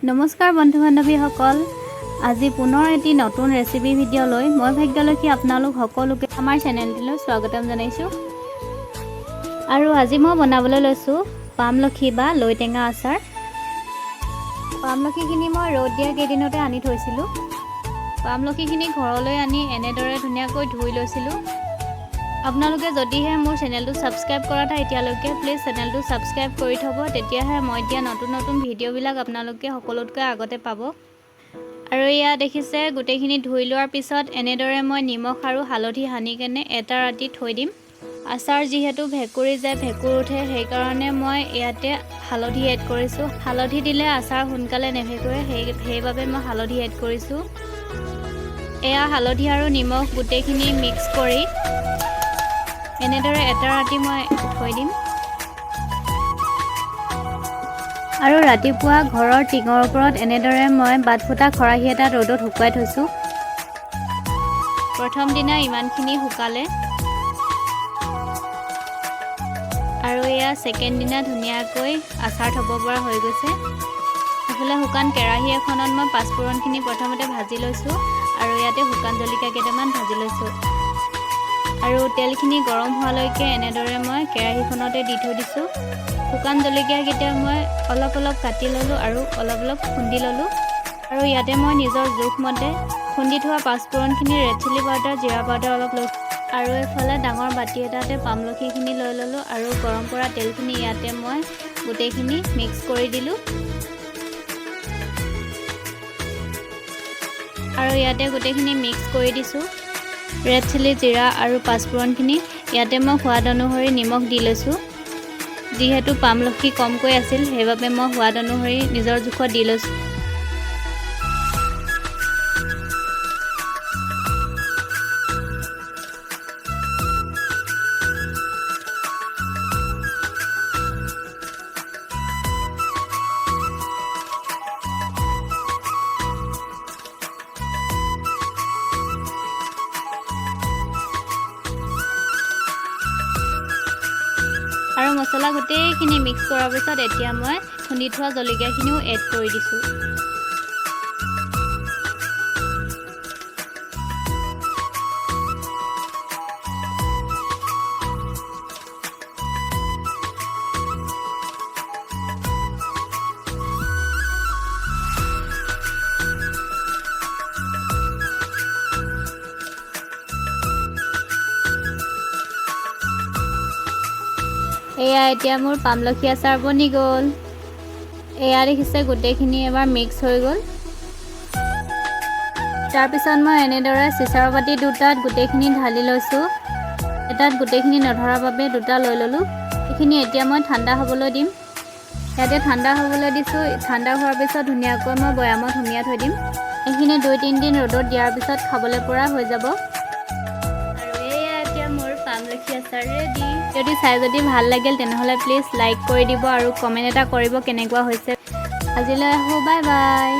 নমস্কাৰ বন্ধু বান্ধৱীসকল, আজি পুনৰ এটি নতুন ৰেচিপি ভিডিঅ' লৈ মই ভাগ্যলক্ষী আপোনালোক সকলোকে আমাৰ চেনেলটোলৈ স্বাগতম জনাইছোঁ। আৰু আজি মই বনাবলৈ লৈছোঁ পামলখি বা লৈটেঙা আচাৰ। পামলখিখিনি মই ৰ'দ দিয়া কেইদিনতে আনি থৈছিলোঁ। পামলখিখিনি ঘৰলৈ আনি এনেদৰে ধুনীয়াকৈ ধুই লৈছিলোঁ। আপোনালোকে যদিহে মোৰ চেনেলটো ছাবস্ক্ৰাইব কৰা নাই এতিয়ালৈকে প্লিজ চেনেলটো ছাবস্ক্ৰাইব কৰি থ'ব, তেতিয়াহে মই দিয়া নতুন নতুন ভিডিঅ'বিলাক আপোনালোকে সকলোতকৈ আগতে পাব। আৰু এয়া দেখিছে গোটেইখিনি ধুই লোৱাৰ পিছত এনেদৰে মই নিমখ আৰু হালধি সানি কেনে এটা ৰাতি থৈ দিম। আচাৰ যিহেতু ভেঁকুৰি যায়, ভেঁকুৰ উঠে, সেইকাৰণে মই ইয়াতে হালধি এড কৰিছোঁ। হালধি দিলে আচাৰ সোনকালে নেভেঁকুৰে, সেইবাবে মই হালধি এড কৰিছোঁ। এয়া হালধি আৰু নিমখ গোটেইখিনি মিক্স কৰি এনেদৰে এটা ৰাতি মই থৈ দিম। আৰু ৰাতিপুৱা ঘৰৰ টিঙৰ ওপৰত এনেদৰে মই বাট ফুটা খৰাহী এটাত ৰ'দত শুকুৱাই থৈছোঁ। প্ৰথম দিনা ইমানখিনি শুকালে আৰু এয়া ছেকেণ্ড দিনা ধুনীয়াকৈ আচাৰ থ'ব পৰা হৈ গৈছে। এইফালে শুকান কেৰাহী এখনত মই পাঁচফোৰণখিনি প্ৰথমতে ভাজি লৈছোঁ আৰু ইয়াতে শুকান জলকীয়া কেইটামান ভাজি লৈছোঁ। আৰু তেলখিনি গৰম হোৱালৈকে এনেদৰে মই কেৰাহীখনতে দি থৈ দিছোঁ। শুকান জলকীয়াকেইটা মই অলপ অলপ কাটি ল'লোঁ আৰু অলপ অলপ খুন্দি ল'লোঁ। আৰু ইয়াতে মই নিজৰ জোখমতে খুন্দি থোৱা পাঁচফোৰণখিনি, ৰেড চিলি পাউডাৰ, জিৰা পাউডাৰ অলপ লৈছোঁ। আৰু এইফালে ডাঙৰ বাতি এটাতে পামলখিখিনি লৈ ল'লোঁ আৰু গৰম কৰা তেলখিনি ইয়াতে মই গোটেইখিনি মিক্স কৰি দিলোঁ। আৰু ইয়াতে গোটেইখিনি মিক্স কৰি দিছোঁ। ৰেড চিলি, জিৰা আৰু পাঁচফোৰণখিনি ইয়াতে মই সোৱাদ অনুসৰি নিমখ দি লৈছোঁ। যিহেতু পামলখি কমকৈ আছিল সেইবাবে মই সোৱাদ অনুসৰি নিজৰ জোখত দি লৈছোঁ। আৰু মছলা গোটেইখিনি মিক্স কৰাৰ পিছত এতিয়া মই খুন্দি থোৱা জলকীয়াখিনিও এড কৰি দিছোঁ। এয়া এতিয়া মোৰ পামলখি আচাৰ বনি গ'ল। এয়া দেখিছে গোটেইখিনি এবাৰ মিক্স হৈ গ'ল। তাৰপিছত মই এনেদৰে চিচাৰ বাতি দুটাত গোটেইখিনি ঢালি লৈছোঁ। এটাত গোটেইখিনি নধৰাৰ বাবে দুটা লৈ ল'লোঁ। এইখিনি এতিয়া মই ঠাণ্ডা হ'বলৈ দিম। ইয়াতে ঠাণ্ডা হ'বলৈ দিছোঁ। ঠাণ্ডা হোৱাৰ পিছত ধুনীয়াকৈ মই বৈয়ামত সুমিয়াই থৈ দিম। এইখিনি 2-3 দিন ৰ'দত দিয়াৰ পিছত খাবলৈ পৰা হৈ যাব। আৰু এয়া এতিয়া মোৰ পামলখি আচাৰ ৰেডি। যদি ভাল লাগিল তেনেহ'লে প্লিজ লাইক কৰি দিব আৰু কমেণ্ট এটা কৰিব কেনেকুৱা হৈছে। আজিলৈ আহোঁ, বাই বাই।